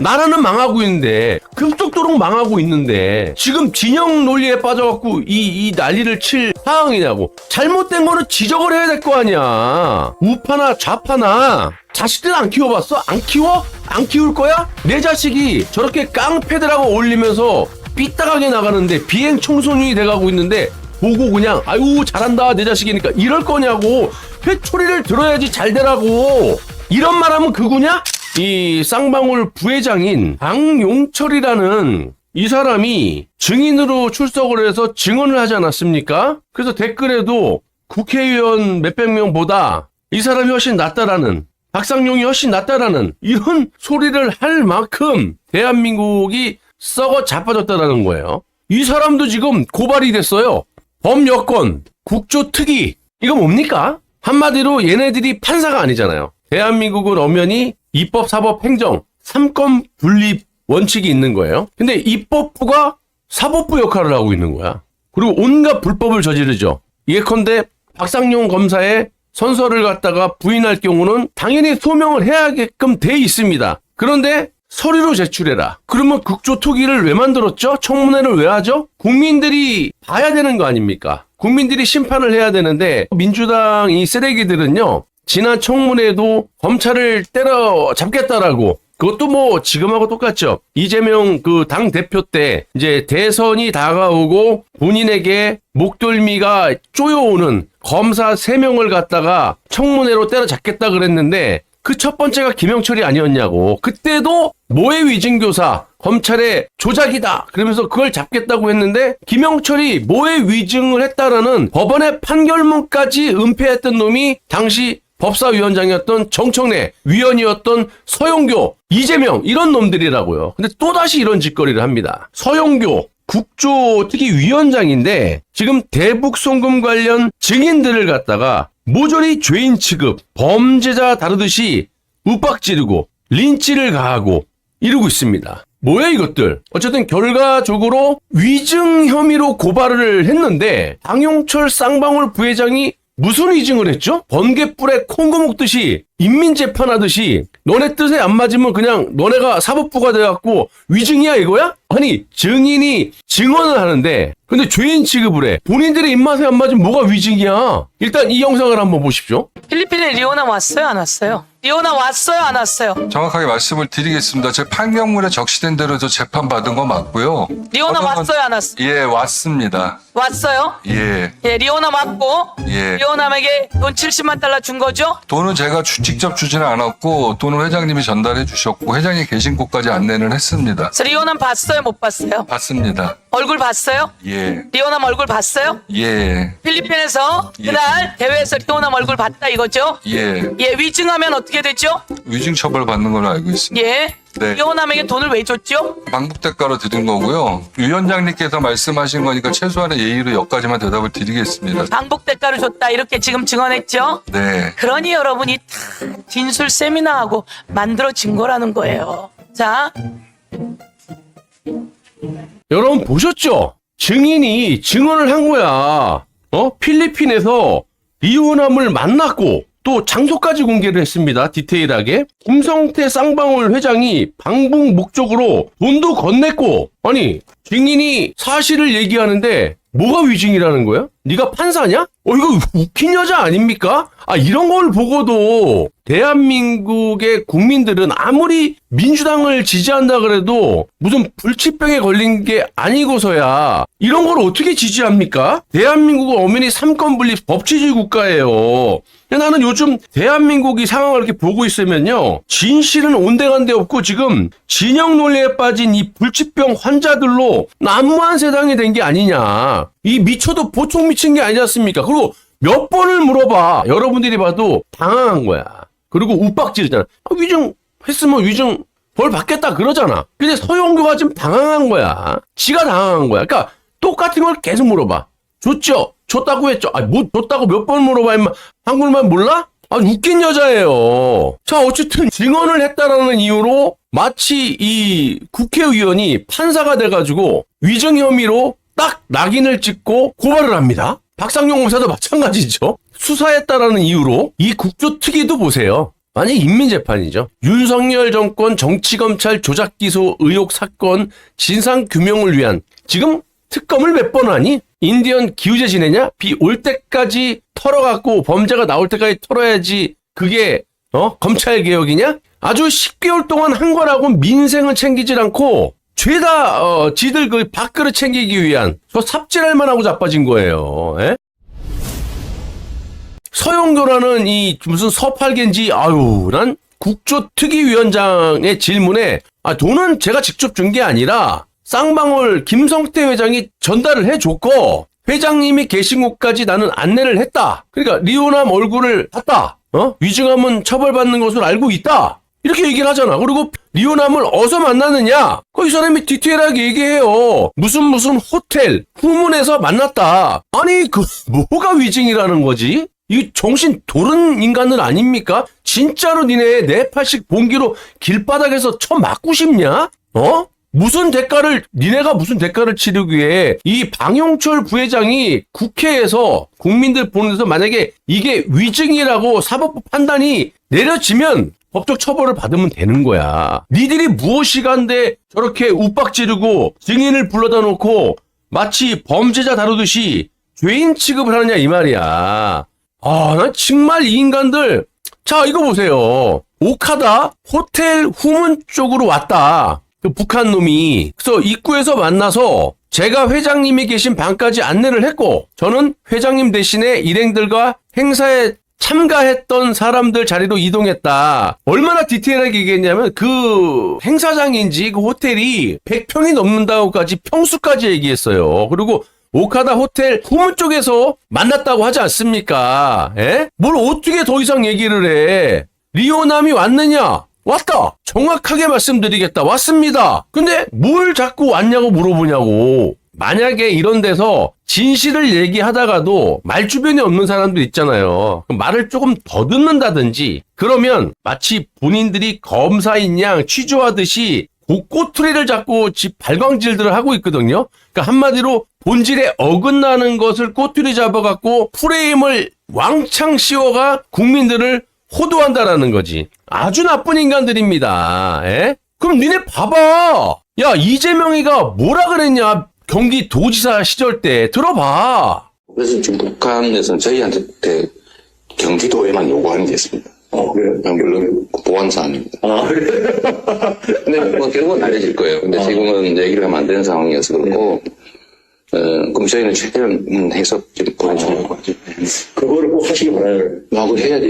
나라는 망하고 있는데 급속도로 망하고 있는데 지금 진영 논리에 빠져갖고 이 난리를 칠 상황이냐고. 잘못된 거는 지적을 해야 될 거 아니야. 우파나 좌파나 자식들 안 키워봤어? 안 키워? 안 키울 거야? 내 자식이 저렇게 깡패들하고 어울리면서 삐딱하게 나가는데 비행 청소년이 돼가고 있는데 보고 그냥 아유 잘한다 내 자식이니까 이럴 거냐고. 회초리를 들어야지 잘 되라고. 이런 말하면 그구냐? 이 쌍방울 부회장인 강용철이라는 이 사람이 증인으로 출석을 해서 증언을 하지 않았습니까? 그래서 댓글에도 국회의원 몇백 명보다 이 사람이 훨씬 낫다라는, 박상용이 훨씬 낫다라는 이런 소리를 할 만큼 대한민국이 썩어 자빠졌다라는 거예요. 이 사람도 지금 고발이 됐어요. 범여권, 국조특위. 이거 뭡니까? 한마디로 얘네들이 판사가 아니잖아요. 대한민국은 엄연히 입법, 사법, 행정 3권 분립 원칙이 있는 거예요. 근데 입법부가 사법부 역할을 하고 있는 거야. 그리고 온갖 불법을 저지르죠. 예컨대 박상용 검사의 선서를 갖다가 부인할 경우는 당연히 소명을 해야게끔 돼 있습니다. 그런데 서류로 제출해라. 그러면 국조특위를 왜 만들었죠? 청문회를 왜 하죠? 국민들이 봐야 되는 거 아닙니까? 국민들이 심판을 해야 되는데 민주당 이 쓰레기들은요. 지난 청문회에도 검찰을 때려잡겠다라고, 그것도 뭐 지금하고 똑같죠. 이재명 그 당 대표 때 이제 대선이 다가오고 본인에게 목덜미가 쪼여오는 검사 3명을 갖다가 청문회로 때려잡겠다 그랬는데 그 첫 번째가 김영철이 아니었냐고. 그때도 모해 위증교사 검찰의 조작이다 그러면서 그걸 잡겠다고 했는데 김영철이 모해 위증을 했다라는 법원의 판결문까지 은폐했던 놈이 당시 법사위원장이었던 정청래, 위원이었던 서영교, 이재명 이런 놈들이라고요. 근데 또다시 이런 짓거리를 합니다. 서영교 국조특위위원장인데 지금 대북 송금 관련 증인들을 갖다가 모조리 죄인 취급, 범죄자 다루듯이 윽박지르고 린치를 가하고 이러고 있습니다. 뭐야 이것들. 어쨌든 결과적으로 위증 혐의로 고발을 했는데 강용철 쌍방울 부회장이 무슨 위증을 했죠? 번개불에 콩고 먹듯이 인민재판하듯이 너네 뜻에 안 맞으면 그냥 너네가 사법부가 돼갖고 위증이야 이거야? 아니 증인이 증언을 하는데 근데 죄인 취급을 해. 본인들의 입맛에 안 맞으면 뭐가 위증이야? 일단 이 영상을 한번 보십시오. 필리핀에 리오나 왔어요? 안 왔어요? 리오나 왔어요? 안 왔어요? 정확하게 말씀을 드리겠습니다. 제 판결문에 적시된 대로 저 재판받은 거 맞고요. 리오나 왔어요? 안 왔어요? 예, 왔습니다. 왔어요? 예, 예, 리오나 왔고 예. 리오남에게 돈 70만 달러 준 거죠? 돈은 제가 직접 주지는 않았고 돈은 회장님이 전달해 주셨고 회장님 계신 곳까지 안내는 했습니다. 그래서 리오남 봤어요? 못 봤어요? 봤습니다. 얼굴 봤어요? 예, 리오남 얼굴 봤어요? 예, 필리핀에서 예. 그날 대회에서 리오남 얼굴 봤다 이거죠? 예. 예, 위증하면 어떻게 되죠? 위증 처벌 받는 걸로 알고 있습니다. 예. 네. 리오남에게 돈을 왜 줬죠? 방북대가로 드린 거고요. 위원장님께서 말씀하신 거니까 최소한의 예의로 여기까지만 대답을 드리겠습니다. 방북 대가를 줬다 이렇게 지금 증언했죠? 네. 그러니 여러분이 다 진술 세미나하고 만들어진 거라는 거예요. 자, 여러분 보셨죠? 증인이 증언을 한 거야. 필리핀에서 리오남을 만났고 또 장소까지 공개를 했습니다. 디테일하게. 김성태 쌍방울 회장이 방북 목적으로 돈도 건넸고, 아니 증인이 사실을 얘기하는데 뭐가 위증이라는 거야? 네가 판사냐? 이거 웃긴 여자 아닙니까? 이런 걸 보고도 대한민국의 국민들은 아무리 민주당을 지지한다 그래도 무슨 불치병에 걸린 게 아니고서야 이런 걸 어떻게 지지합니까? 대한민국은 엄연히 삼권 분립 법치주의 국가예요. 나는 요즘 대한민국이 상황을 이렇게 보고 있으면요. 진실은 온데간데 없고 지금 진영 논리에 빠진 이 불치병 환자들로 난무한 세상이 된 게 아니냐. 이 미쳐도 보통 미친 게 아니지 않습니까? 그리고 몇 번을 물어봐. 여러분들이 봐도 당황한 거야. 그리고 욱박지르잖아. 위증 했으면 위증 벌 받겠다 그러잖아. 근데 서영교가 지금 당황한 거야. 지가 당황한 거야. 그러니까 똑같은 걸 계속 물어봐. 줬죠? 줬다고 했죠? 뭐 줬다고 몇 번 물어봐 임마. 한국말 몰라? 웃긴 여자예요. 자, 어쨌든 증언을 했다라는 이유로 마치 이 국회의원이 판사가 돼가지고 위증 혐의로 딱 낙인을 찍고 고발을 합니다. 박상용 검사도 마찬가지죠. 수사했다라는 이유로 이 국조특위도 보세요. 아니 인민재판이죠. 윤석열 정권 정치검찰 조작기소 의혹 사건 진상규명을 위한 지금 특검을 몇 번 하니? 인디언 기우제 지내냐? 비 올 때까지 털어갖고 범죄가 나올 때까지 털어야지 그게 검찰개혁이냐? 아주 10개월 동안 한 거라고 민생을 챙기질 않고 죄다 지들 그 밥그릇 챙기기 위한 저 삽질할 만하고 자빠진 거예요. 에? 서영교라는 이 무슨 서팔겐지 난 국조특위위원장의 질문에 돈은 제가 직접 준 게 아니라 쌍방울 김성태 회장이 전달을 해줬고 회장님이 계신 곳까지 나는 안내를 했다. 그러니까 리오남 얼굴을 봤다. 위증하면 처벌받는 것을 알고 있다. 이렇게 얘기를 하잖아. 그리고 리오남을 어디서 만났느냐? 이 사람이 디테일하게 얘기해요. 무슨 호텔 후문에서 만났다. 아니 뭐가 위증이라는 거지? 이 정신 도른 인간들 아닙니까? 진짜로 니네 뇌파식 봉기로 길바닥에서 맞고 싶냐? 니네가 무슨 대가를 치르기 위해 이 방용철 부회장이 국회에서 국민들 보는 데서 만약에 이게 위증이라고 사법부 판단이 내려지면 법적 처벌을 받으면 되는 거야. 니들이 무엇이간데 저렇게 욱박 지르고 증인을 불러다 놓고 마치 범죄자 다루듯이 죄인 취급을 하느냐 이 말이야. 난 정말 이 인간들. 자, 이거 보세요. 오카다 호텔 후문 쪽으로 왔다. 그 북한 놈이. 그래서 입구에서 만나서 제가 회장님이 계신 방까지 안내를 했고 저는 회장님 대신에 일행들과 행사에 참가했던 사람들 자리로 이동했다. 얼마나 디테일하게 얘기했냐면 그 행사장인지 그 호텔이 100평이 넘는다고까지 평수까지 얘기했어요. 그리고 오카다 호텔 후문 쪽에서 만났다고 하지 않습니까? 뭘 어떻게 더 이상 얘기를 해? 리오남이 왔느냐? 왔다. 정확하게 말씀드리겠다. 왔습니다. 근데 뭘 자꾸 왔냐고 물어보냐고. 만약에 이런 데서 진실을 얘기하다가도 말 주변에 없는 사람들 있잖아요. 말을 조금 더 듣는다든지 그러면 마치 본인들이 검사인 양 취조하듯이 꼬투리를 잡고 집 발광질들을 하고 있거든요. 그러니까 한마디로 본질에 어긋나는 것을 꼬투리 잡아갖고 프레임을 왕창 씌워가 국민들을 호도한다라는 거지. 아주 나쁜 인간들입니다. 그럼 니네 봐봐. 야, 이재명이가 뭐라 그랬냐? 경기도지사 시절 때 들어봐. 그래서 지금 북한에서는 저희한테 경기도에만 요구하는 게 있습니다. 그래요? 결론은 보안 사항입니다. 근데 결국은 알려질 거예요. 근데 지금은 얘기를 하면 안 되는 상황이어서 그렇고, 그럼 저희는 최대한 해서 보내주려고 하죠. 그거를 꼭 하시기 바라요. 그걸 해야지.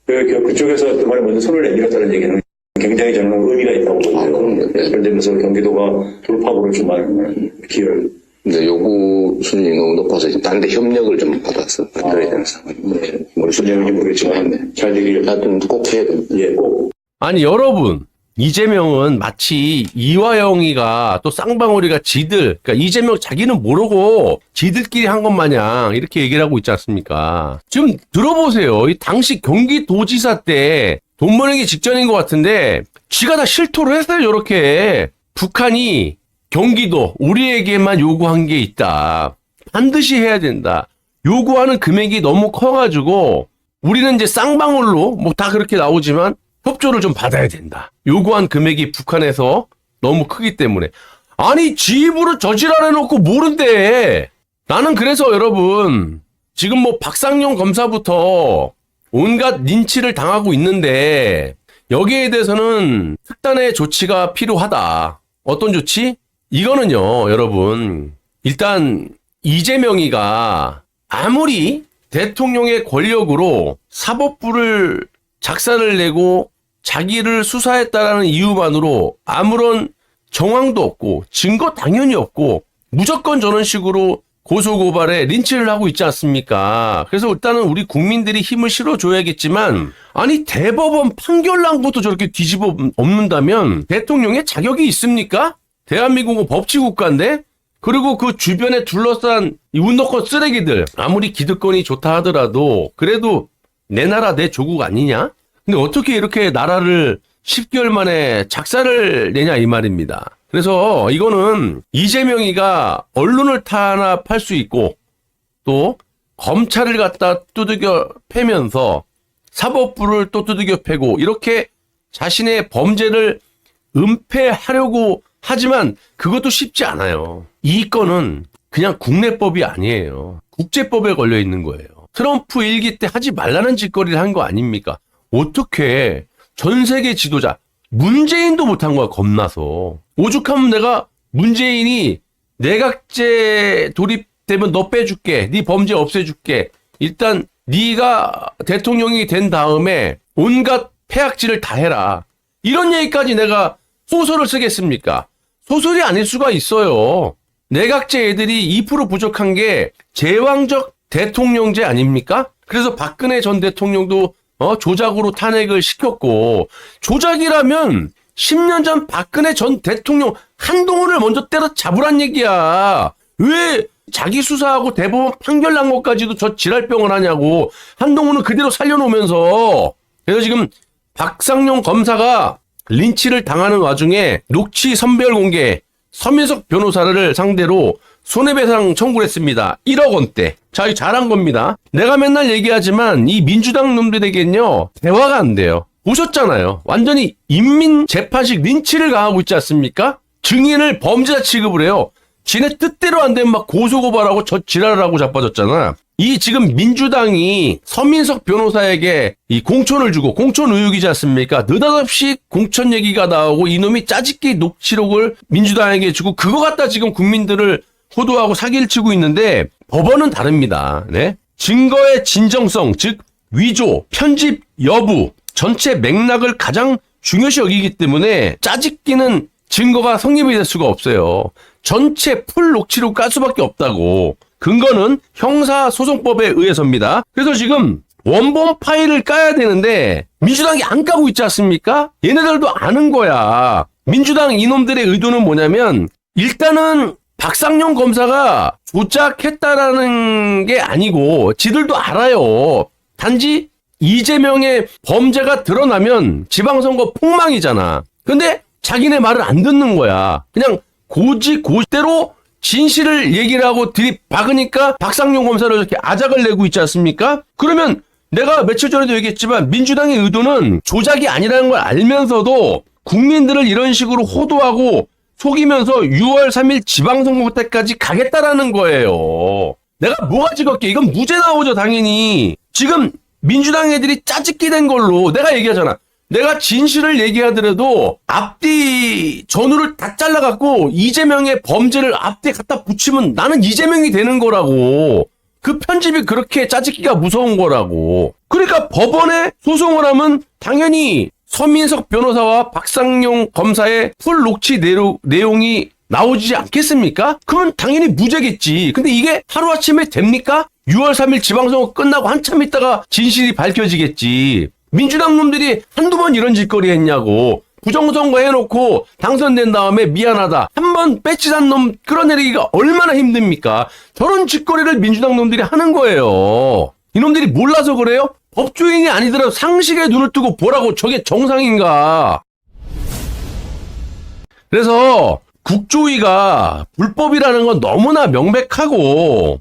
그쪽에서 그만에 먼저 손을 내밀었다는 얘기는 굉장히 저는 의미가 있다고 보거든요. 그런 점에서 경기도가 돌파구를 좀 많이 기여를. 근데 요구 수준이 너무 높아서 다른 데 협력을 좀 받아서 그래야 되는 상황입니다. 무슨 내용인지 모르겠지만 잘 되기를 하여튼 꼭 해야 됩니다. 예, 꼭. 아니 여러분, 이재명은 마치 이화영이가 또 쌍방울이가 지들, 그러니까 이재명 자기는 모르고 지들끼리 한 것 마냥 이렇게 얘기를 하고 있지 않습니까? 지금 들어보세요. 이 당시 경기도지사 때 돈 버리기 직전인 것 같은데 지가 다 실토를 했어요. 이렇게 북한이 경기도 우리에게만 요구한 게 있다. 반드시 해야 된다. 요구하는 금액이 너무 커가지고 우리는 이제 쌍방울로 뭐 다 그렇게 나오지만 협조를 좀 받아야 된다. 요구한 금액이 북한에서 너무 크기 때문에. 아니 지 입으로 저지랄해놓고 모른대. 나는 그래서 여러분 지금 뭐 박상용 검사부터 온갖 린치를 당하고 있는데 여기에 대해서는 특단의 조치가 필요하다. 어떤 조치? 이거는요 여러분 일단 이재명이가 아무리 대통령의 권력으로 사법부를 작사를 내고 자기를 수사했다라는 이유만으로 아무런 정황도 없고 증거 당연히 없고 무조건 저런 식으로 고소고발에 린치를 하고 있지 않습니까? 그래서 일단은 우리 국민들이 힘을 실어줘야겠지만 아니 대법원 판결난부터 저렇게 뒤집어 엎는다면 대통령의 자격이 있습니까? 대한민국은 법치국가인데 그리고 그 주변에 둘러싼 이 운동권 쓰레기들 아무리 기득권이 좋다 하더라도 그래도 내 나라 내 조국 아니냐? 근데 어떻게 이렇게 나라를 10개월 만에 작사를 내냐 이 말입니다. 그래서 이거는 이재명이가 언론을 탄압할 수 있고 또 검찰을 갖다 두들겨 패면서 사법부를 또 두들겨 패고 이렇게 자신의 범죄를 은폐하려고 하지만 그것도 쉽지 않아요. 이 건은 그냥 국내법이 아니에요. 국제법에 걸려 있는 거예요. 트럼프 일기 때 하지 말라는 짓거리를 한 거 아닙니까? 어떻게 전 세계 지도자 문재인도 못한 거야, 겁나서. 오죽하면 내가 문재인이 내각제 돌입되면 너 빼줄게, 네 범죄 없애줄게, 일단 네가 대통령이 된 다음에 온갖 폐악질을 다 해라, 이런 얘기까지 내가 소설을 쓰겠습니까? 소설이 아닐 수가 있어요. 내각제 애들이 2% 부족한 게 제왕적 대통령제 아닙니까? 그래서 박근혜 전 대통령도 조작으로 탄핵을 시켰고, 조작이라면 10년 전 박근혜 전 대통령 한동훈을 먼저 때려잡으란 얘기야. 왜 자기 수사하고 대법원 판결 난 것까지도 저 지랄병을 하냐고. 한동훈은 그대로 살려놓으면서. 그래서 지금 박상용 검사가 린치를 당하는 와중에 녹취 선별 공개, 서민석 변호사를 상대로 손해배상 청구를 했습니다. 1억 원대. 자, 이거 잘한 겁니다. 내가 맨날 얘기하지만 이 민주당 놈들에겐요, 대화가 안 돼요. 보셨잖아요. 완전히 인민재판식 린치를 가하고 있지 않습니까? 증인을 범죄자 취급을 해요. 지네 뜻대로 안 되면 막 고소고발하고 저 지랄을 하고 자빠졌잖아. 이 지금 민주당이 서민석 변호사에게 이 공천을 주고, 공천 의혹이지 않습니까? 느닷없이 공천 얘기가 나오고 이놈이 짜집기 녹취록을 민주당에게 주고 그거 갖다 지금 국민들을 호도하고 사기를 치고 있는데, 법원은 다릅니다. 네? 증거의 진정성, 즉 위조, 편집 여부, 전체 맥락을 가장 중요시 여기기 때문에 짜집기는 증거가 성립이 될 수가 없어요. 전체 풀 녹취록 깔 수밖에 없다고. 근거는 형사소송법에 의해서입니다. 그래서 지금 원본 파일을 까야 되는데 민주당이 안 까고 있지 않습니까? 얘네들도 아는 거야. 민주당 이놈들의 의도는 뭐냐면, 일단은 박상용 검사가 조작했다라는 게 아니고 지들도 알아요. 단지 이재명의 범죄가 드러나면 지방선거 폭망이잖아. 근데 자기네 말을 안 듣는 거야. 그냥 고지고대로 진실을 얘기를 하고 들이박으니까 박상용 검사를 이렇게 아작을 내고 있지 않습니까? 그러면 내가 며칠 전에도 얘기했지만 민주당의 의도는 조작이 아니라는 걸 알면서도 국민들을 이런 식으로 호도하고 속이면서 6월 3일 지방선거 때까지 가겠다라는 거예요. 내가 뭐가 찍었게? 이건 무죄 나오죠, 당연히. 지금 민주당 애들이 짜집기 된 걸로 내가 얘기하잖아. 내가 진실을 얘기하더라도 앞뒤 전후를 다 잘라갖고 이재명의 범죄를 앞뒤에 갖다 붙이면 나는 이재명이 되는 거라고. 그 편집이 그렇게 짜집기가 무서운 거라고. 그러니까 법원에 소송을 하면 당연히 서민석 변호사와 박상용 검사의 풀 녹취 내용이 나오지 않겠습니까? 그러면 당연히 무죄겠지. 근데 이게 하루아침에 됩니까? 6월 3일 지방선거 끝나고 한참 있다가 진실이 밝혀지겠지. 민주당 놈들이 한두 번 이런 짓거리 했냐고. 부정선거 해놓고 당선된 다음에 미안하다, 한 번 배치단 놈 끌어내리기가 얼마나 힘듭니까? 저런 짓거리를 민주당 놈들이 하는 거예요. 이놈들이 몰라서 그래요? 법조인이 아니더라도 상식에 눈을 뜨고 보라고. 저게 정상인가? 그래서 국조위가 불법이라는 건 너무나 명백하고,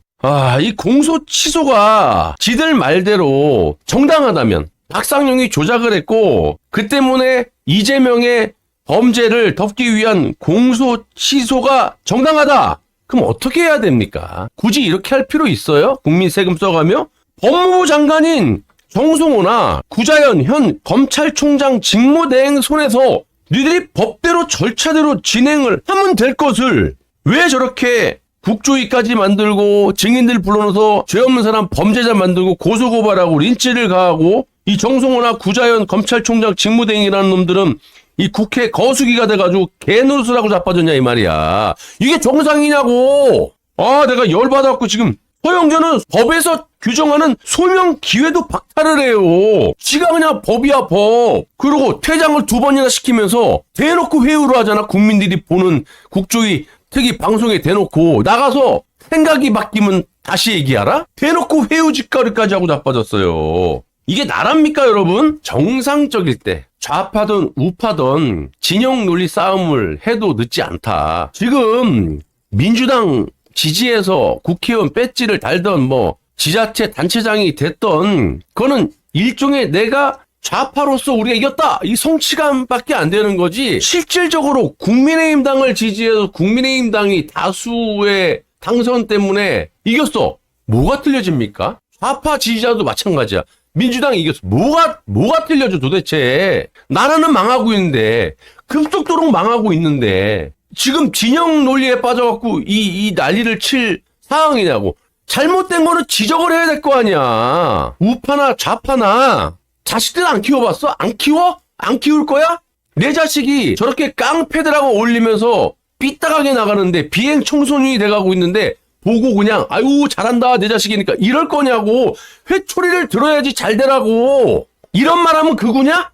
이 공소 취소가 지들 말대로 정당하다면, 박상용이 조작을 했고 그 때문에 이재명의 범죄를 덮기 위한 공소 취소가 정당하다. 그럼 어떻게 해야 됩니까? 굳이 이렇게 할 필요 있어요? 국민 세금 써가며? 법무부 장관인 정성호나 구자연 현 검찰총장 직무대행 손에서 니들이 법대로 절차대로 진행을 하면 될 것을 왜 저렇게 국조위까지 만들고 증인들 불러넣어서 죄 없는 사람 범죄자 만들고 고소고발하고 린치를 가하고, 이 정성호나 구자연 검찰총장 직무대행이라는 놈들은 이 국회 거수기가 돼가지고 개노릇을 자빠졌냐 이 말이야. 이게 정상이냐고. 내가 열받아갖고 지금 허영전은 법에서 규정하는 소명 기회도 박탈을 해요. 지가 그냥 법이야 법. 그리고 퇴장을 2번이나 시키면서 대놓고 회유를 하잖아. 국민들이 보는 국조위 특히 방송에 대놓고 나가서 생각이 바뀌면 다시 얘기하라? 대놓고 회유 짓거리까지 하고 자빠졌어요. 이게 나랍니까 여러분? 정상적일 때 좌파든 우파든 진영 논리 싸움을 해도 늦지 않다. 지금 민주당 지지해서 국회의원 배지를 달던 지자체 단체장이 됐던 그거는 일종의 내가 좌파로서 우리가 이겼다 이 성취감밖에 안 되는 거지 실질적으로 국민의힘당을 지지해서 국민의힘당이 다수의 당선 때문에 이겼어. 뭐가 틀려집니까? 좌파 지지자도 마찬가지야. 민주당이 이겼어. 뭐가 틀려져 도대체. 나라는 망하고 있는데 급속도로 망하고 있는데 지금 진영 논리에 빠져갖고 이 난리를 칠 상황이냐고. 잘못된 거는 지적을 해야 될 거 아니야. 우파나 좌파나 자식들 안 키워봤어? 안 키워? 안 키울 거야? 내 자식이 저렇게 깡패들하고 어울리면서 삐딱하게 나가는데 비행 청소년이 돼가고 있는데 보고 그냥 아유 잘한다 내 자식이니까 이럴 거냐고. 회초리를 들어야지 잘 되라고. 이런 말 하면 그구냐?